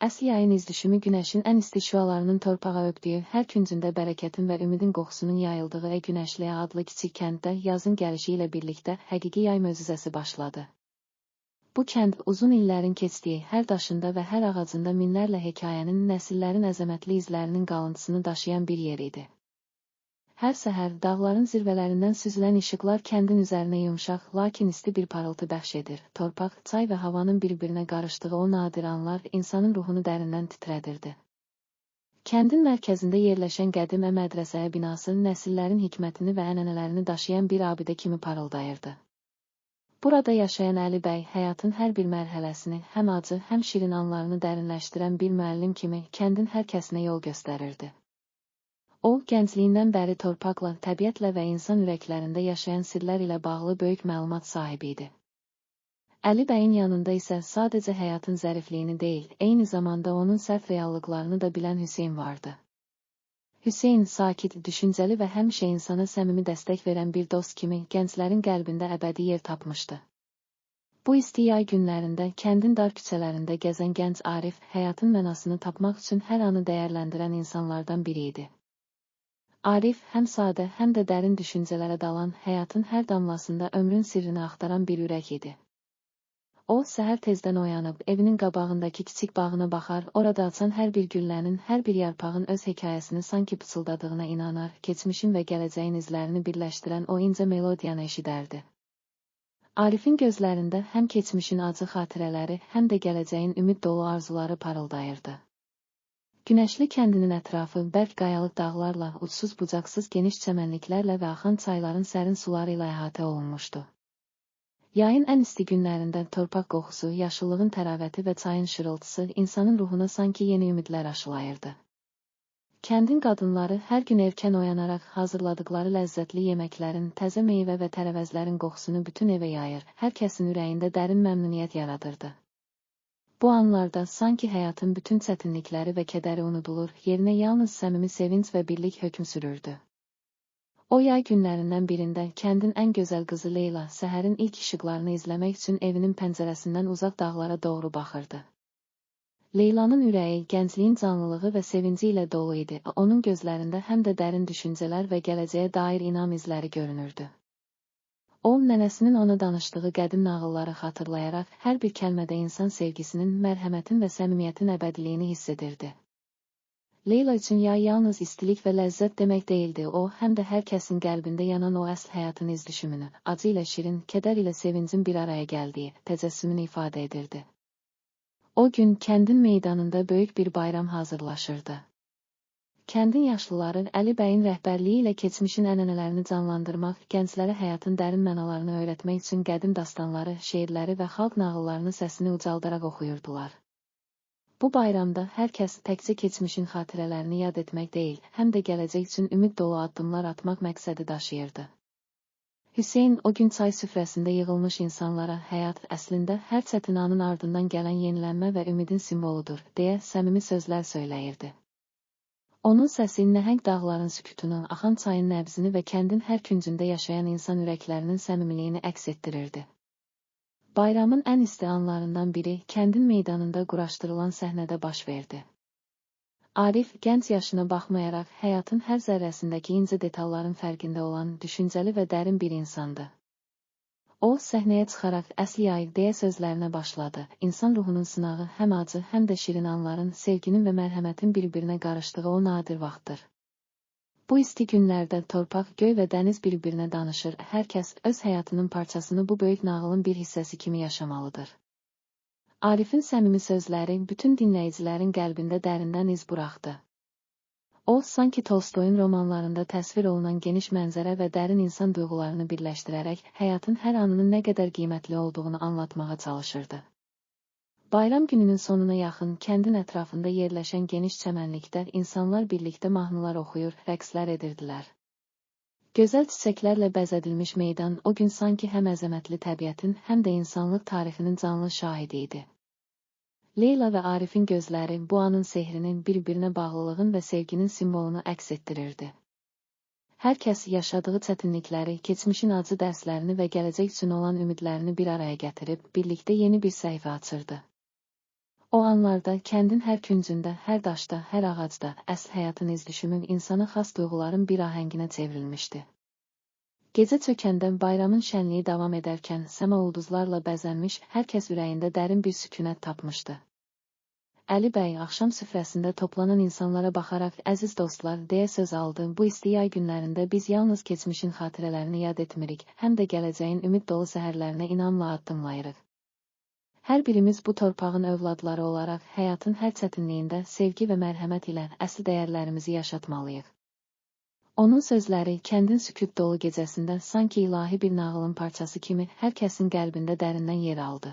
Əsl yayın izdüşümü günəşin ən isti şüalarının torpağa öpdüyü, hər küncündə bərəkətin və ümidin qoxusunun yayıldığı Günəşliyə adlı kiçik kənddə yazın gəlişi ilə birlikdə həqiqi yay möcüzəsi başladı. Bu kənd uzun illərin keçdiyi, hər daşında və hər ağacında minlərlə hekayənin, nəsillərin əzəmətli izlərinin qalıntısını daşıyan bir yer idi. Hər səhər dağların zirvələrindən süzülən işıqlar kəndin üzərinə yumşaq, lakin isti bir parıltı bəxş edir. Torpaq, çay və havanın bir-birinə qarışdığı o nadir anlar insanın ruhunu dərindən titrədirdi. Kəndin mərkəzində yerləşən qədim mədrəsəyə binası nəsillərin hikmətini və ənənələrini daşıyan bir abidə kimi parıldayırdı. Burada yaşayan Əli bəy həyatın hər bir mərhələsini, həm acı, həm şirin anlarını dərinləşdirən bir müəllim kimi kəndin hər kəsinə yol göstərirdi. O, gəncliyindən bəri torpaqla, təbiətlə və insan ürəklərində yaşayan sirlər ilə bağlı böyük məlumat sahibi idi. Əli bəyin yanında isə sadəcə həyatın zərifliyini deyil, eyni zamanda onun sərt reallıqlarını da bilən Hüseyn vardı. Hüseyn sakit, düşüncəli və həmişə insana səmimi dəstək verən bir dost kimi gənclərin qəlbində əbədi yer tapmışdı. Bu isti yay günlərində kəndin dar küçələrində gəzən gənc Arif, həyatın mənasını tapmaq üçün hər anı dəyərləndirən insanlardan biri idi. Arif həm sadə, həm də dərin düşüncələrə dalan, həyatın hər damlasında ömrün sirrini axtaran bir ürək idi. O, səhər tezdən oyanıb, evinin qabağındakı kiçik bağına baxar, orada açan hər bir güllənin, hər bir yarpağın öz hekayəsini sanki pıçıldadığına inanar, keçmişin və gələcəyin izlərini birləşdirən o incə melodiyanı eşidərdi. Arifin gözlərində həm keçmişin acı xatirələri, həm də gələcəyin ümid dolu arzuları parıldayırdı. Günəşli kəndinin ətrafı bərk qayalı dağlarla, uçsuz-bucaqsız geniş çəmənliklərlə və axan çayların sərin suları ilə əhatə olunmuşdu. Yayın ən isti günlərində torpaq qoxusu, yaşıllığın təravəti və çayın şırıltısı insanın ruhuna sanki yeni ümidlər aşılayırdı. Kəndin qadınları hər gün erkən oyanaraq hazırladıkları ləzzətli yeməklərin, təzə meyvə və tərəvəzlərin qoxusunu bütün evə yayır, hər kəsin ürəyində dərin məmnuniyyət yaradırdı. Bu anlarda sanki həyatın bütün çətinlikləri və kədəri unudulur, yerinə yalnız səmimi sevinc və birlik hökm sürürdü. O yay günlərindən birində kəndin ən gözəl qızı Leyla səhərin ilk işıqlarını izləmək üçün evinin pəncərəsindən uzaq dağlara doğru baxırdı. Leylanın ürəyi, gəncliyin canlılığı və sevinci ilə dolu idi. Onun gözlərində həm də dərin düşüncələr və gələcəyə dair inam izləri görünürdü. O, nənəsinin ona danışdığı qədim nağılları xatırlayaraq, hər bir kəlmədə insan sevgisinin, mərhəmətin və səmimiyyətin əbədiliyini hiss edirdi. Leyla üçün yay yalnız istilik və ləzzət demək deyildi, o, həm də hər kəsin qəlbində yanan o əsl həyatın izdüşümünü, acı ilə şirin, kədər ilə sevincin bir araya gəldiyi, təcəssümünü ifadə edirdi. O gün kəndin meydanında böyük bir bayram hazırlaşırdı. Kəndin yaşlıları Əli bəyin rəhbərliyi ilə keçmişin ənənələrini canlandırmaq, gənclərə həyatın dərin mənalarını öyrətmək üçün qədim dastanları, şeirləri və xalq nağıllarını səsini ucaldaraq oxuyurdular. Bu bayramda hər kəs təkcə keçmişin xatirələrini yad etmək deyil, həm də gələcək üçün ümid dolu addımlar atmaq məqsədi daşıyırdı. Hüseyn o gün çay süfrəsində yığılmış insanlara həyat əslində hər çətin anın ardından gələn yenilənmə və ümidin simvoludur, deyə səmimi sözlər söyləyirdi. Onun səsi nəhəng dağların sükutunu, axan çayın nəbzini və kəndin hər küncündə yaşayan insan ürəklərinin səmimiliyini əks etdirirdi. Bayramın ən isti anlarından biri kəndin meydanında quraşdırılan səhnədə baş verdi. Arif, gənc yaşına baxmayaraq, həyatın hər zərrəsindəki incə detalların fərqində olan, düşüncəli və dərin bir insandı. O, səhnəyə çıxaraq əsl yay deyə sözlərinə başladı. İnsan ruhunun sınağı həm acı, həm də şirin anların, sevginin və mərhəmətin bir-birinə qarışdığı o nadir vaxtdır. Bu isti günlərdə torpaq, göy və dəniz bir-birinə danışır, hər kəs öz həyatının parçasını bu böyük nağılın bir hissəsi kimi yaşamalıdır. Arifin səmimi sözləri bütün dinləyicilərin qəlbində dərindən iz buraxdı. O, sanki Tolstoyun romanlarında təsvir olunan geniş mənzərə və dərin insan duyğularını birləşdirərək, həyatın hər anının nə qədər qiymətli olduğunu anlatmağa çalışırdı. Bayram gününün sonuna yaxın, kəndin ətrafında yerləşən geniş çəmənlikdə insanlar birlikdə mahnılar oxuyur, rəqslər edirdilər. Gözəl çiçəklərlə bəzədilmiş meydan o gün sanki həm əzəmətli təbiətin, həm də insanlıq tarixinin canlı şahidi idi. Leyla və Arifin gözləri bu anın sehrinin, bir-birinə bağlılığın və sevginin simvolunu əks etdirirdi. Hər kəs yaşadığı çətinlikləri, keçmişin acı dərslərini və gələcək üçün olan ümidlərini bir araya gətirib, birlikdə yeni bir səhifə açırdı. O anlarda kəndin hər küncündə, hər daşda, hər ağacda əsl həyatın iz düşümün insana xas duyğuların bir ahənginə çevrilmişdi. Gecə çökəndən bayramın şənliyi davam edərkən səma ulduzlarla bəzənmiş, hər kəs ürəyində dərin bir sükunət tapmışdı. Əli bəy axşam süfrəsində toplanan insanlara baxaraq, əziz dostlar, deyə söz aldı, bu isti yay günlərində biz yalnız keçmişin xatirələrini yad etmirik, həm də gələcəyin ümid dolu səhərlərinə inamla addımlayırıq. Hər birimiz bu torpağın övladları olaraq həyatın hər çətinliyində sevgi və mərhəmət ilə əsl dəyərlərimizi yaşatmalıyıq. Onun sözləri kəndin sükut dolu gecəsində sanki ilahi bir nağılın parçası kimi hər kəsin qəlbində dərindən yer aldı.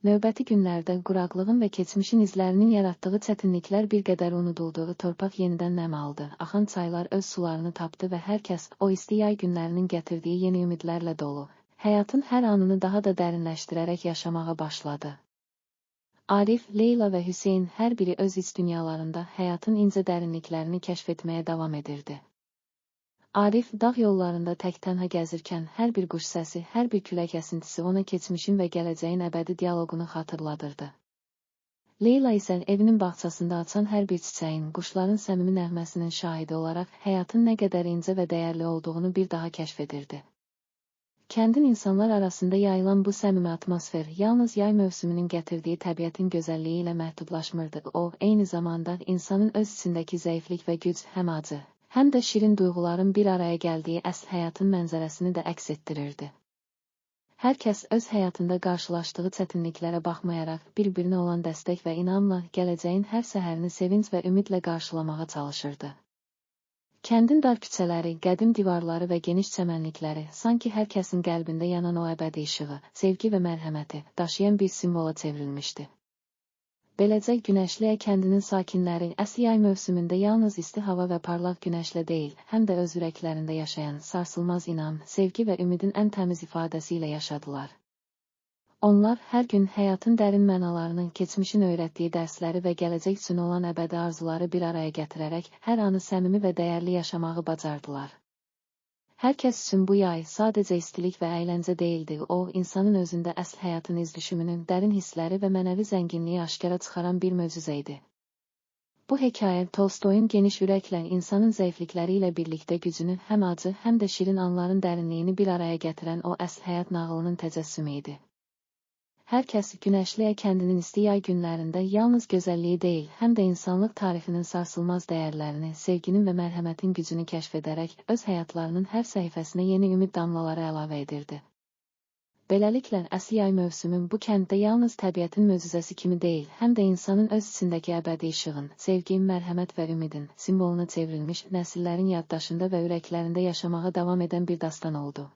Növbəti günlərdə quraqlığın və keçmişin izlərinin yaratdığı çətinliklər bir qədər unudulduğu torpaq yenidən nəm aldı. Axan çaylar öz sularını tapdı və hər kəs o isti yay günlərinin gətirdiyi yeni ümidlərlə dolu, həyatın hər anını daha da dərinləşdirərək yaşamağa başladı. Arif, Leyla və Hüseyn hər biri öz iç dünyalarında həyatın incə dərinliklərini kəşf etməyə davam edirdi. Arif, dağ yollarında tək-tənha gəzirkən hər bir quş səsi, hər bir külək əsintisi ona keçmişin və gələcəyin əbədi dialoqunu xatırladırdı. Leyla isə evinin bağçasında açan hər bir çiçəyin, quşların səmimi nəğməsinin şahidi olaraq həyatın nə qədər incə və dəyərli olduğunu bir daha kəşf edirdi. Kəndin insanlar arasında yayılan bu səmimi atmosfer yalnız yay mövsümünün gətirdiyi təbiətin gözəlliyi ilə məhdudlaşmırdı. O, eyni zamanda insanın öz içindəki zəiflik və güc, həm acı, həm də şirin duyğuların bir araya gəldiyi əsl həyatın mənzərəsini də əks etdirirdi. Hər kəs öz həyatında qarşılaşdığı çətinliklərə baxmayaraq bir-birinə olan dəstək və inamla gələcəyin hər səhərini sevinc və ümidlə qarşılamağa çalışırdı. Kəndin dar küçələri, qədim divarları və geniş çəmənlikləri sanki hər kəsin qəlbində yanan o əbədi işığı, sevgi və mərhəməti daşıyan bir simvola çevrilmişdi. Beləcə Günəşliyə kəndinin sakinləri əsl yay mövsümündə yalnız isti hava və parlaq günəşlə deyil, həm də öz ürəklərində yaşayan sarsılmaz inam, sevgi və ümidin ən təmiz ifadəsi ilə yaşadılar. Onlar hər gün həyatın dərin mənalarını, keçmişin öyrətdiyi dərsləri və gələcək üçün olan əbədi arzuları bir araya gətirərək hər anı səmimi və dəyərli yaşamağı bacardılar. Hər kəs üçün bu yay sadəcə istilik və əyləncə deyildi, o, insanın özündə əsl həyatın iz düşümünün, dərin hissləri və mənəvi zənginliyi aşkara çıxaran bir möcüzə idi. Bu hekayə Tolstoyun geniş ürəklə insanın zəiflikləri ilə birlikdə gücünü, həm acı, həm də şirin anların dərinliyini bir araya gətirən o əsl həyat nağılının təcəssümü idi. Hər kəs Günəşliyə kəndinin isti yay günlərində yalnız gözəlliyi deyil, həm də insanlıq tarixinin sarsılmaz dəyərlərini, sevginin və mərhəmətin gücünü kəşf edərək öz həyatlarının hər səhifəsinə yeni ümid damlaları əlavə edirdi. Beləliklə, əsl yay mövsümü bu kənddə yalnız təbiətin möcüzəsi kimi deyil, həm də insanın öz içindəki əbədi işığın, sevgin, mərhəmət və ümidin simvoluna çevrilmiş, nəsillərin yaddaşında və ürəklərində yaşamağa davam edən bir dastan oldu.